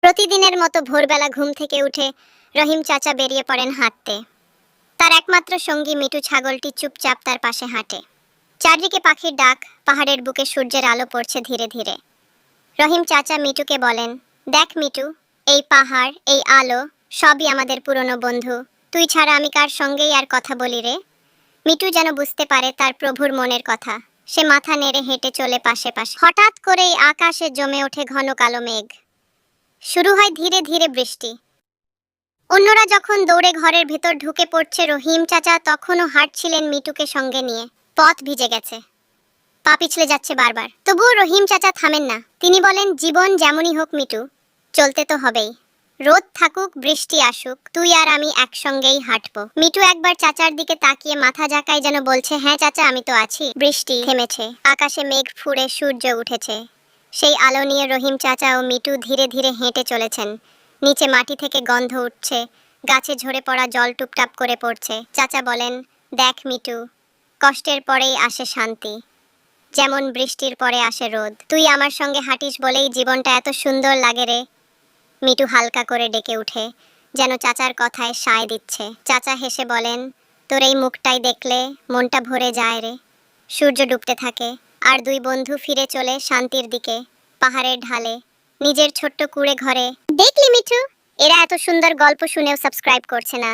প্রতিদিনের মতো ভোরবেলা ঘুম থেকে উঠে রহিম চাচা বেরিয়ে পড়েন হাঁটতে। তার একমাত্র সঙ্গী মিটু ছাগলটি চুপচাপ তার পাশে হাঁটে। চারদিকে পাখির ডাক, পাহাড়ের বুকে সূর্যের আলো পড়ছে ধীরে ধীরে। রহিম চাচা মিটুকে বলেন, দেখ মিটু, এই পাহাড়, এই আলো সবই আমাদের পুরনো বন্ধু। তুই ছাড়া আমি কার সঙ্গেই আর কথা বলি রে। মিটু যেন বুঝতে পারে তার প্রভুর মনের কথা। সে মাথা নেড়ে হেঁটে চলে পাশে পাশে। হঠাৎ করেই আকাশে জমে ওঠে ঘন কালো মেঘ। শুরু হয় ধীরে ধীরে বৃষ্টি। অন্যরা যখন দৌড়ে ঘরের ভেতর ঢুকে পড়ছে, রহিম চাচা তখনও হাঁটছিলেন মিটুকে সঙ্গে নিয়ে। পথ ভিজে গেছে, পা পিছলে যাচ্ছে বারবার, তবুও রহিম চাচা থামেন না। তিনি বলেন, জীবন যেমনই হোক মিটু, চলতে তো হবেই। রোদ থাকুক, বৃষ্টি আসুক, তুই আর আমি একসঙ্গেই হাঁটবো। মিটু একবার চাচার দিকে তাকিয়ে মাথা ঝাঁকায়, যেন বলছে, হ্যাঁ চাচা, আমি তো আছি। বৃষ্টি থেমেছে, আকাশে মেঘ ফুঁড়ে সূর্য উঠেছে। সেই আলো নিয়ে রহিম চাচা ও মিটু ধীরে ধীরে হেঁটে চলেছেন। নিচে মাটি থেকে গন্ধ উঠছে, গাছে ঝরে পড়া জল টুপটাপ করে পড়ছে। চাচা বলেন, দেখ মিটু, কষ্টের পরেই আসে শান্তি, যেমন বৃষ্টির পরে আসে রোদ। তুই আমার সঙ্গে হাঁটিস বলেই জীবনটা এত সুন্দর লাগে রে। মিটু হালকা করে ডেকে উঠে, যেন চাচার কথায় সায় দিচ্ছে। চাচা হেসে বলেন, তোর এই মুখটাই দেখলে মনটা ভরে যায় রে। সূর্য ডুবতে থাকে, আর দুই বন্ধু ফিরে চলে শান্তির দিকে, পাহাড়ের ঢালে, নিজের ছোট্ট কুঁড়ে ঘরে। দেখলি মিঠু, এরা এত সুন্দর গল্প শুনেও সাবস্ক্রাইব করছে না।